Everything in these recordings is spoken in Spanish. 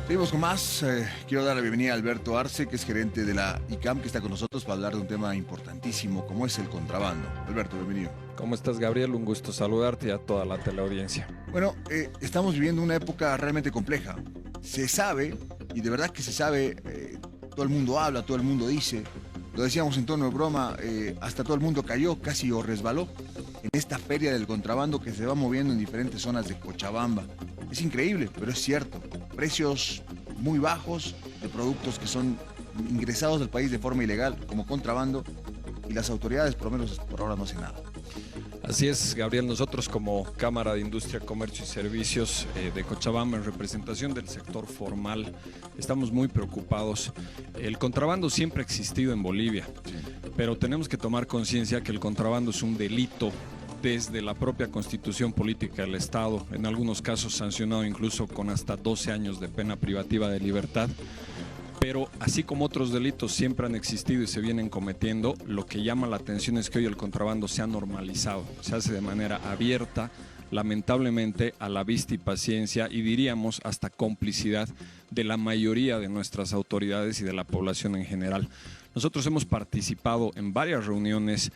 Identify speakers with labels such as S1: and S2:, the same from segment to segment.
S1: Seguimos con más. Quiero dar la bienvenida a Alberto Arce, que es gerente de la ICAM, que está con nosotros para hablar de un tema importantísimo como es el contrabando. Alberto, bienvenido.
S2: ¿Cómo estás, Gabriel? Un gusto saludarte y a toda la teleaudiencia.
S1: Bueno, estamos viviendo una época realmente compleja. Se sabe, y de verdad que se sabe, todo el mundo habla, todo el mundo dice, lo decíamos en tono de broma, hasta todo el mundo cayó, casi o resbaló en esta feria del contrabando que se va moviendo en diferentes zonas de Cochabamba. Es increíble, pero es cierto. Precios muy bajos de productos que son ingresados al país de forma ilegal como contrabando, y las autoridades por lo menos por ahora no hacen nada.
S2: Así es, Gabriel. Nosotros como Cámara de Industria, Comercio y Servicios de Cochabamba, en representación del sector formal, estamos muy preocupados. El contrabando siempre ha existido en Bolivia, pero tenemos que tomar conciencia que el contrabando es un delito desde la propia Constitución Política del Estado, en algunos casos sancionado incluso con hasta 12 años de pena privativa de libertad. Pero así como otros delitos siempre han existido y se vienen cometiendo, lo que llama la atención es que hoy el contrabando se ha normalizado, se hace de manera abierta, lamentablemente a la vista y paciencia, y diríamos hasta complicidad de la mayoría de nuestras autoridades y de la población en general. Nosotros hemos participado en varias reuniones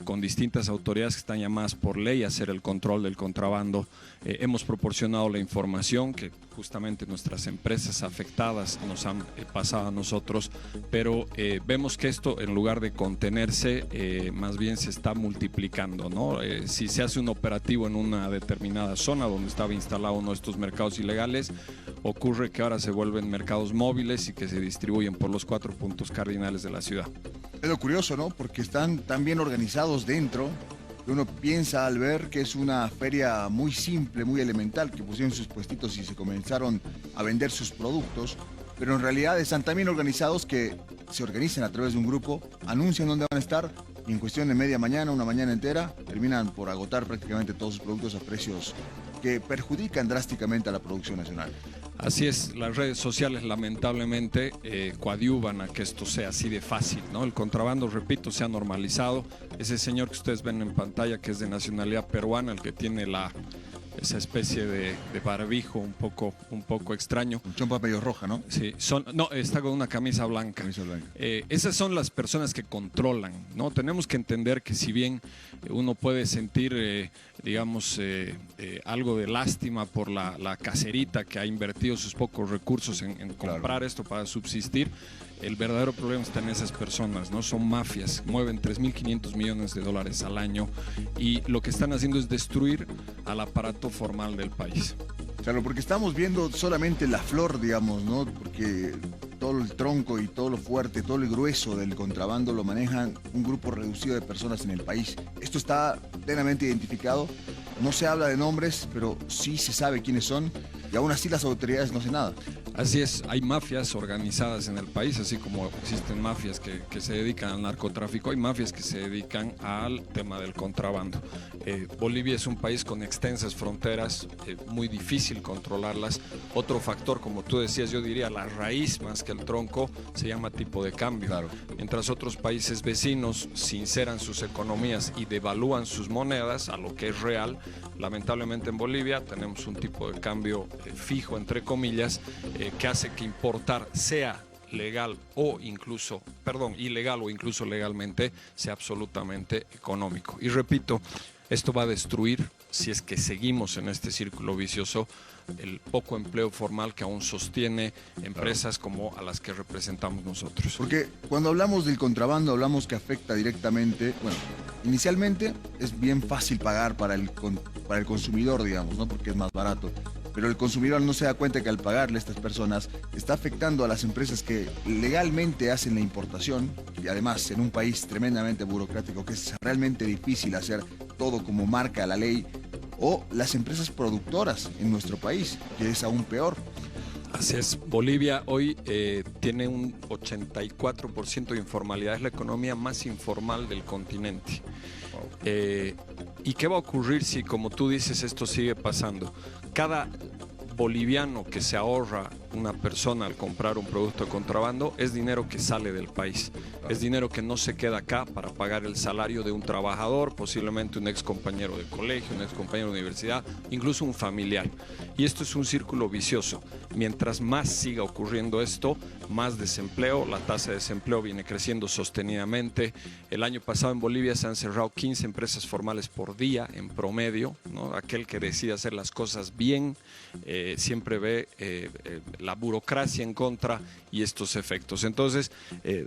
S2: con distintas autoridades que están llamadas por ley a hacer el control del contrabando. Hemos proporcionado la información que justamente nuestras empresas afectadas nos han pasado a nosotros, pero vemos que esto, en lugar de contenerse, más bien se está multiplicando, ¿no? Si se hace un operativo en una determinada zona donde estaba instalado uno de estos mercados ilegales, ocurre que ahora se vuelven mercados móviles y que se distribuyen por los 4 puntos cardinales de la ciudad.
S1: Es lo curioso, ¿no? Porque están tan bien organizados dentro, que uno piensa al ver que es una feria muy simple, muy elemental, que pusieron sus puestitos y se comenzaron a vender sus productos, pero en realidad están tan bien organizados que se organizan a través de un grupo, anuncian dónde van a estar y en cuestión de media mañana, una mañana entera, terminan por agotar prácticamente todos sus productos a precios que perjudican drásticamente a la producción nacional.
S2: Así es, las redes sociales lamentablemente coadyuvan a que esto sea así de fácil, ¿no? El contrabando, repito, se ha normalizado. Ese señor que ustedes ven en pantalla, que es de nacionalidad peruana, el que tiene esa especie de barbijo un poco extraño.
S1: Un chompa medio roja, ¿no?
S2: Sí, no, está con una camisa blanca. Esas son las personas que controlan, ¿no? Tenemos que entender que si bien uno puede sentir, digamos, algo de lástima por la caserita que ha invertido sus pocos recursos en comprar esto para subsistir, el verdadero problema está en esas personas, ¿no? Son mafias, mueven 3.500 millones de dólares al año y lo que están haciendo es destruir al aparato formal del país.
S1: Claro, porque estamos viendo solamente la flor, digamos, ¿no? Porque todo el tronco y todo lo fuerte, todo el grueso del contrabando lo manejan un grupo reducido de personas en el país. Esto está plenamente identificado, no se habla de nombres, pero sí se sabe quiénes son y aún así las autoridades no hacen nada.
S2: Así es, hay mafias organizadas en el país, así como existen mafias que se dedican al narcotráfico, hay mafias que se dedican al tema del contrabando. Bolivia es un país con extensas fronteras, muy difícil controlarlas. Otro factor, como tú decías, yo diría la raíz más que el tronco, se llama tipo de cambio.
S1: Claro.
S2: Mientras otros países vecinos sinceran sus economías y devalúan sus monedas a lo que es real, lamentablemente en Bolivia tenemos un tipo de cambio fijo, entre comillas, que hace que importar sea ilegal o incluso legalmente sea absolutamente económico. Y repito, esto va a destruir, si es que seguimos en este círculo vicioso, el poco empleo formal que aún sostiene empresas como a las que representamos nosotros.
S1: Porque cuando hablamos del contrabando hablamos que afecta directamente, bueno, inicialmente es bien fácil pagar para el consumidor, digamos, ¿no? Porque es más barato. Pero el consumidor no se da cuenta que al pagarle a estas personas está afectando a las empresas que legalmente hacen la importación, y además en un país tremendamente burocrático que es realmente difícil hacer todo como marca la ley, o las empresas productoras en nuestro país, que es aún peor.
S2: Así es, Bolivia hoy tiene un 84% de informalidad, es la economía más informal del continente. ¿Y qué va a ocurrir si, como tú dices, esto sigue pasando? Cada boliviano que se ahorra una persona al comprar un producto de contrabando es dinero que sale del país. Es dinero que no se queda acá para pagar el salario de un trabajador, posiblemente un ex compañero de colegio, un ex compañero de universidad, incluso un familiar. Y esto es un círculo vicioso. Mientras más siga ocurriendo esto, más desempleo, la tasa de desempleo viene creciendo sostenidamente. El año pasado en Bolivia se han cerrado 15 empresas formales por día en promedio, ¿no? Aquel que decide hacer las cosas bien siempre ve la burocracia en contra y estos efectos. Entonces,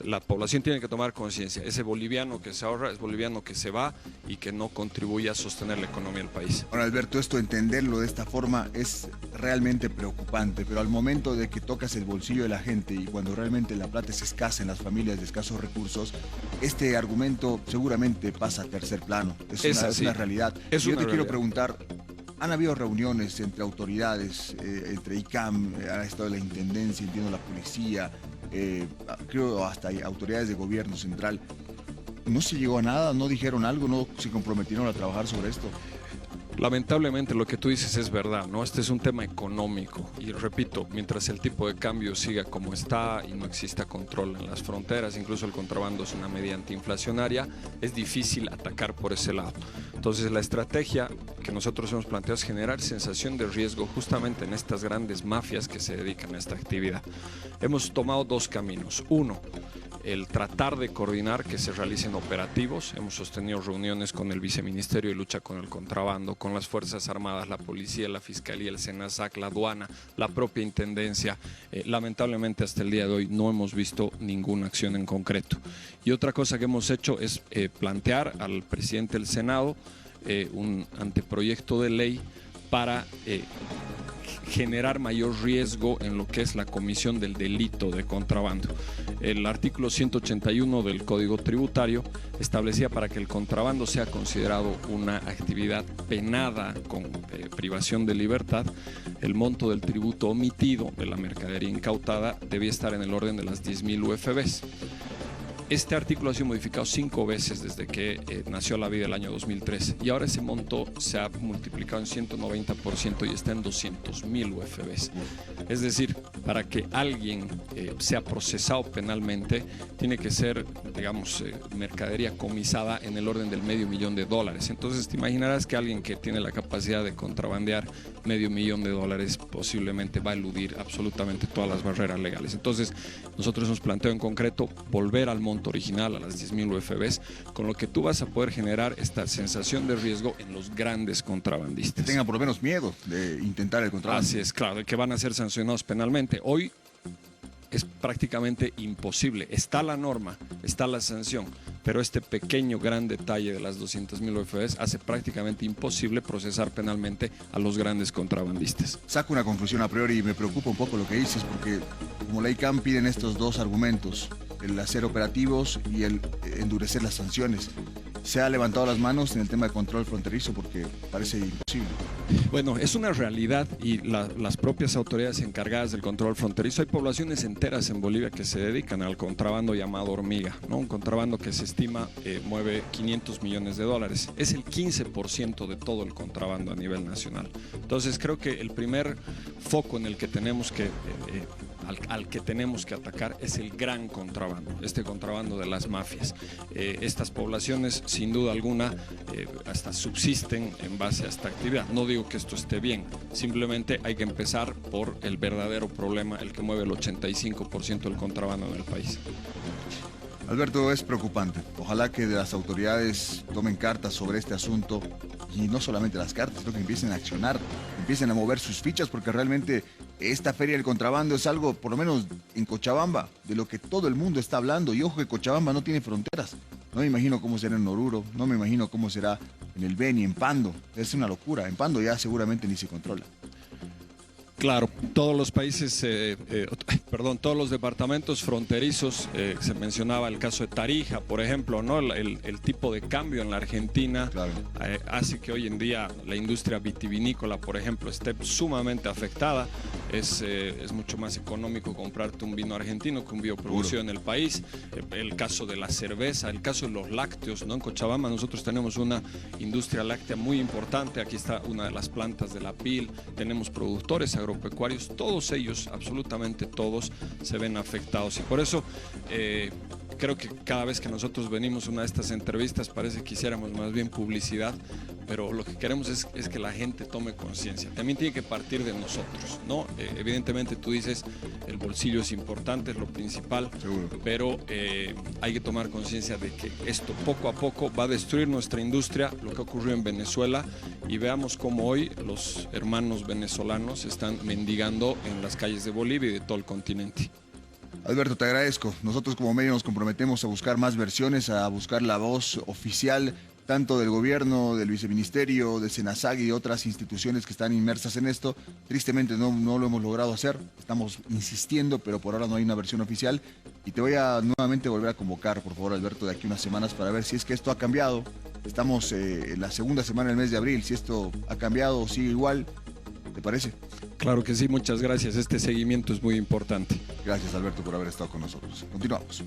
S2: la población tiene que tomar conciencia. Ese boliviano que se ahorra es boliviano que se va y que no contribuye a sostener la economía del país.
S1: Ahora, Alberto, esto entenderlo de esta forma es realmente preocupante, pero al momento de que tocas el bolsillo de la gente y cuando realmente la plata es escasa en las familias de escasos recursos, este argumento seguramente pasa a tercer plano. Es una realidad. Yo te quiero preguntar, ¿han habido reuniones entre autoridades, entre ICAM, ha estado la Intendencia, entiendo la Policía, creo hasta autoridades de gobierno central? ¿No se llegó a nada? ¿No dijeron algo? ¿No se comprometieron a trabajar sobre esto?
S2: Lamentablemente lo que tú dices es verdad, ¿no? Este es un tema económico y repito, mientras el tipo de cambio siga como está y no exista control en las fronteras, incluso el contrabando es una medida antiinflacionaria, es difícil atacar por ese lado. Entonces la estrategia que nosotros hemos planteado es generar sensación de riesgo justamente en estas grandes mafias que se dedican a esta actividad. Hemos tomado dos caminos. Uno, el tratar de coordinar que se realicen operativos. Hemos sostenido reuniones con el Viceministerio de Lucha con el Contrabando, con las Fuerzas Armadas, la Policía, la Fiscalía, el SENASAC, la Aduana, la propia Intendencia. Lamentablemente hasta el día de hoy no hemos visto ninguna acción en concreto. Y otra cosa que hemos hecho es plantear al presidente del Senado un anteproyecto de ley para generar mayor riesgo en lo que es la comisión del delito de contrabando. El artículo 181 del Código Tributario establecía para que el contrabando sea considerado una actividad penada con privación de libertad, el monto del tributo omitido de la mercadería incautada debía estar en el orden de las 10.000 UFBs. Este artículo ha sido modificado 5 veces desde que nació la vida el año 2003 y ahora ese monto se ha multiplicado en 190% y está en 200.000 UFBs. Es decir, para que alguien sea procesado penalmente tiene que ser, digamos, mercadería comisada en el orden del $500.000. Entonces te imaginarás que alguien que tiene la capacidad de contrabandear $500.000 posiblemente va a eludir absolutamente todas las barreras legales. Entonces nosotros nos planteamos en concreto volver al monto original, a las 10.000 UFBs, con lo que tú vas a poder generar esta sensación de riesgo en los grandes contrabandistas.
S1: Que tengan por lo menos miedo de intentar el contrabando.
S2: Así es, claro, que van a ser sancionados penalmente. Hoy es prácticamente imposible. Está la norma, está la sanción, pero este pequeño gran detalle de las 200.000 UFBs hace prácticamente imposible procesar penalmente a los grandes contrabandistas.
S1: Saco una conclusión a priori y me preocupa un poco lo que dices, porque como la ICAM piden estos dos argumentos, el hacer operativos y el endurecer las sanciones. Se ha levantado las manos en el tema de control fronterizo porque parece imposible.
S2: Bueno, es una realidad y las propias autoridades encargadas del control fronterizo, hay poblaciones enteras en Bolivia que se dedican al contrabando llamado hormiga, ¿no? Un contrabando que se estima mueve $500 millones. Es el 15% de todo el contrabando a nivel nacional. Entonces creo que el primer foco en el que tenemos que al que tenemos que atacar es el gran contrabando, este contrabando de las mafias. Estas poblaciones, sin duda alguna, hasta subsisten en base a esta actividad. No digo que esto esté bien, simplemente hay que empezar por el verdadero problema, el que mueve el 85% del contrabando en el país.
S1: Alberto, es preocupante. Ojalá que las autoridades tomen cartas sobre este asunto y no solamente las cartas, sino que empiecen a accionar, empiecen a mover sus fichas, porque realmente esta feria del contrabando es algo, por lo menos en Cochabamba, de lo que todo el mundo está hablando. Y ojo que Cochabamba no tiene fronteras. No me imagino cómo será en Oruro, no me imagino cómo será en el Beni, en Pando. Es una locura. En Pando ya seguramente ni se controla.
S2: Claro, todos los países, todos los departamentos fronterizos, se mencionaba el caso de Tarija, por ejemplo, ¿no? El tipo de cambio en la Argentina, claro, hace que hoy en día la industria vitivinícola, por ejemplo, esté sumamente afectada. es mucho más económico comprarte un vino argentino que un vino producido en el país. El caso de la cerveza, el caso de los lácteos, ¿no? En Cochabamba nosotros tenemos una industria láctea muy importante. Aquí está una de las plantas de la PIL, tenemos productores agropecuarios, todos ellos, absolutamente todos, se ven afectados. Y por eso creo que cada vez que nosotros venimos a una de estas entrevistas parece que hiciéramos más bien publicidad, pero lo que queremos es que la gente tome conciencia. También tiene que partir de nosotros, ¿no? Evidentemente tú dices, el bolsillo es importante, es lo principal,
S1: Seguro.
S2: pero hay que tomar conciencia de que esto poco a poco va a destruir nuestra industria, lo que ocurrió en Venezuela, y veamos cómo hoy los hermanos venezolanos están mendigando en las calles de Bolivia y de todo el continente.
S1: Alberto, te agradezco. Nosotros como medio nos comprometemos a buscar más versiones, a buscar la voz oficial, tanto del gobierno, del viceministerio, de Senasag y de otras instituciones que están inmersas en esto. Tristemente no lo hemos logrado hacer, estamos insistiendo, pero por ahora no hay una versión oficial. Y te voy a nuevamente volver a convocar, por favor, Alberto, de aquí unas semanas para ver si es que esto ha cambiado. Estamos en la segunda semana del mes de abril, si esto ha cambiado o sigue igual. ¿Te parece?
S2: Claro que sí, muchas gracias. Este seguimiento es muy importante.
S1: Gracias, Alberto, por haber estado con nosotros. Continuamos.